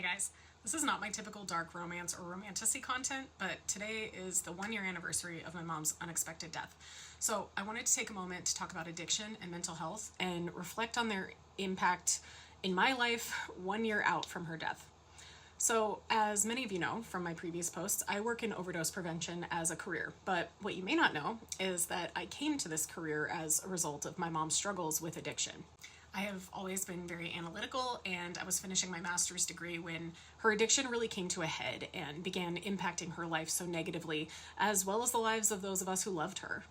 Hey guys, this is not my typical dark romance or romantasy content, but today is the 1 year anniversary of my mom's unexpected death. So I wanted to take a moment to talk about addiction and mental health and reflect on their impact in my life 1 year out from her death. So, as many of you know from my previous posts, I work in overdose prevention as a career. But what you may not know is that I came to this career as a result of my mom's struggles with addiction. I have always been very analytical, and I was finishing my master's degree when her addiction really came to a head and began impacting her life so negatively, as well as the lives of those of us who loved her.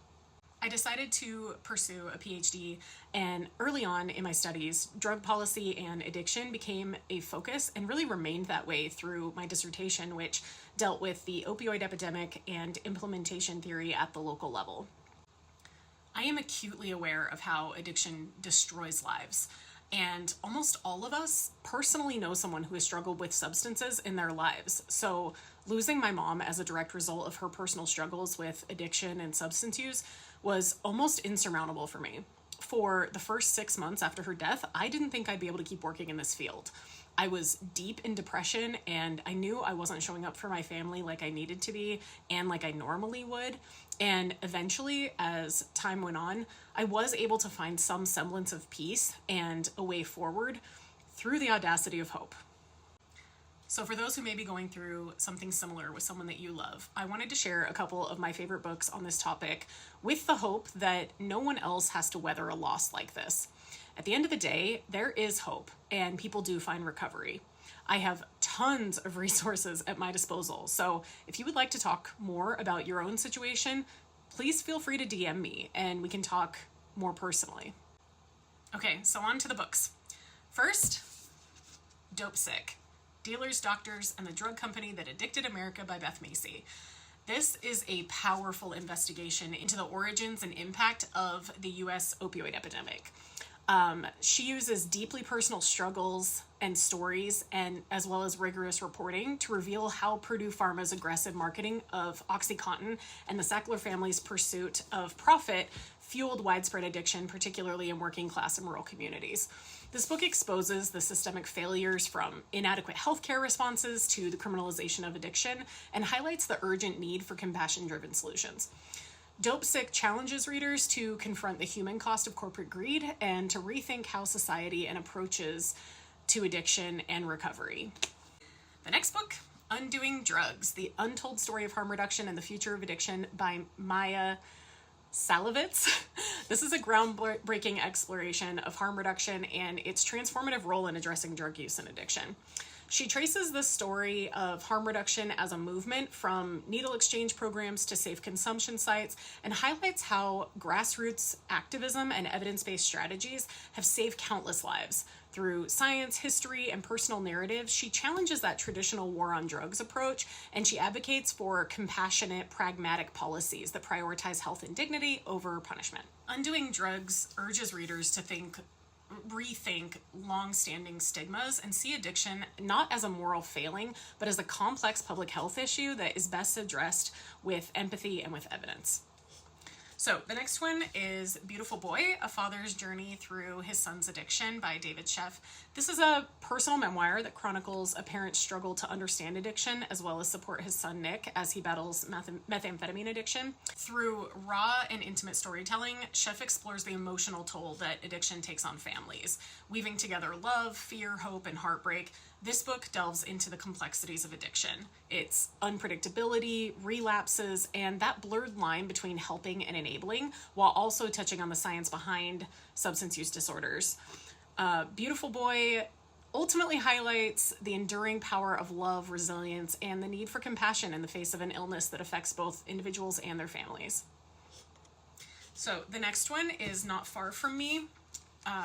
I decided to pursue a PhD, and early on in my studies, drug policy and addiction became a focus and really remained that way through my dissertation, which dealt with the opioid epidemic and implementation theory at the local level. I am acutely aware of how addiction destroys lives, and almost all of us personally know someone who has struggled with substances in their lives. So losing my mom as a direct result of her personal struggles with addiction and substance use was almost insurmountable for me. For the first 6 months after her death, I didn't think I'd be able to keep working in this field. I was deep in depression, and I knew I wasn't showing up for my family like I needed to be and like I normally would. And eventually, as time went on, I was able to find some semblance of peace and a way forward through the audacity of hope. So for those who may be going through something similar with someone that you love, I wanted to share a couple of my favorite books on this topic with the hope that no one else has to weather a loss like this. At the end of the day, there is hope, and people do find recovery. I have tons of resources at my disposal, so if you would like to talk more about your own situation, please feel free to DM me, and we can talk more personally. Okay, so on to the books. First, Dopesick: Dealers, Doctors, and the Drug Company That Addicted America by Beth Macy. This is a powerful investigation into the origins and impact of the U.S. opioid epidemic. She uses deeply personal struggles and stories, and as well as rigorous reporting, to reveal how Purdue Pharma's aggressive marketing of OxyContin and the Sackler family's pursuit of profit fueled widespread addiction, particularly in working class and rural communities. This book exposes the systemic failures from inadequate healthcare responses to the criminalization of addiction and highlights the urgent need for compassion-driven solutions. Dopesick challenges readers to confront the human cost of corporate greed and to rethink how society and approaches to addiction and recovery. The next book, Undoing Drugs: The Untold Story of Harm Reduction and the Future of Addiction by Maya Salovitz. This is a groundbreaking exploration of harm reduction and its transformative role in addressing drug use and addiction. She traces the story of harm reduction as a movement from needle exchange programs to safe consumption sites, and highlights how grassroots activism and evidence-based strategies have saved countless lives. Through science, history, and personal narratives, she challenges that traditional war on drugs approach, and she advocates for compassionate, pragmatic policies that prioritize health and dignity over punishment. Undoing Drugs urges readers to rethink long-standing stigmas and see addiction not as a moral failing, but as a complex public health issue that is best addressed with empathy and with evidence. So the next one is Beautiful Boy: A Father's Journey Through His Son's Addiction by David Sheff. This is a personal memoir that chronicles a parent's struggle to understand addiction as well as support his son Nick as he battles methamphetamine addiction. Through raw and intimate storytelling, Sheff explores the emotional toll that addiction takes on families, weaving together love, fear, hope, and heartbreak. This book delves into the complexities of addiction, its unpredictability, relapses, and that blurred line between helping and enabling, while also touching on the science behind substance use disorders. Beautiful Boy ultimately highlights the enduring power of love, resilience, and the need for compassion in the face of an illness that affects both individuals and their families. So the next one is Not Far From Me: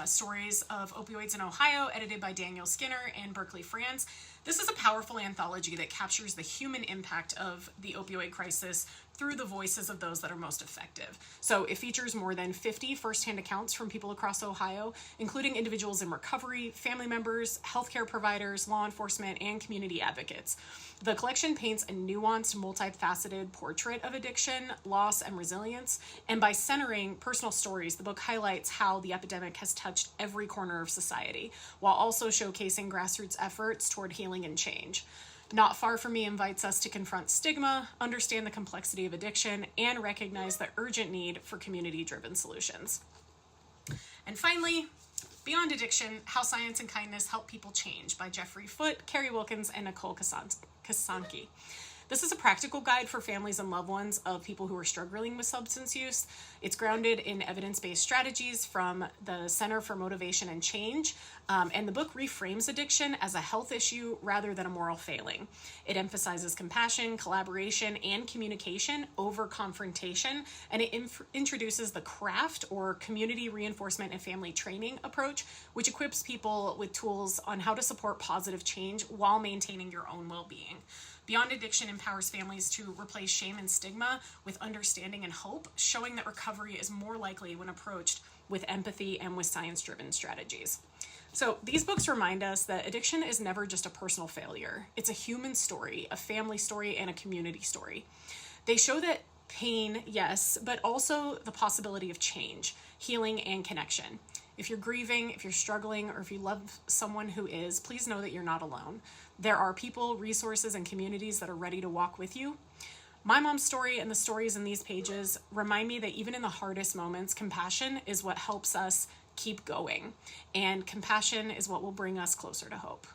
Stories of Opioids in Ohio, edited by Daniel Skinner in Berkeley, France. This is a powerful anthology that captures the human impact of the opioid crisis through the voices of those that are most effective. So it features more than 50 firsthand accounts from people across Ohio, including individuals in recovery, family members, healthcare providers, law enforcement, and community advocates. The collection paints a nuanced, multifaceted portrait of addiction, loss, and resilience. And by centering personal stories, the book highlights how the epidemic has touched every corner of society, while also showcasing grassroots efforts toward healing and change. Not Far From Me invites us to confront stigma, understand the complexity of addiction, and recognize the urgent need for community-driven solutions. And finally, Beyond Addiction, How Science and Kindness Help People Change by Jeffrey Foote, Carrie Wilkins, and Nicole Kasanke. This is a practical guide for families and loved ones of people who are struggling with substance use. It's grounded in evidence-based strategies from the Center for Motivation and Change, and the book reframes addiction as a health issue rather than a moral failing. It emphasizes compassion, collaboration, and communication over confrontation, and it introduces the CRAFT, or Community Reinforcement and Family Training approach, which equips people with tools on how to support positive change while maintaining your own well-being. Beyond Addiction empowers families to replace shame and stigma with understanding and hope, showing that recovery is more likely when approached with empathy and with science-driven strategies. So these books remind us that addiction is never just a personal failure. It's a human story, a family story, and a community story. They show that pain, yes, but also the possibility of change, healing, and connection. If you're grieving, if you're struggling, or if you love someone who is, please know that you're not alone. There are people, resources, and communities that are ready to walk with you. My mom's story and the stories in these pages remind me that even in the hardest moments, compassion is what helps us keep going. And compassion is what will bring us closer to hope.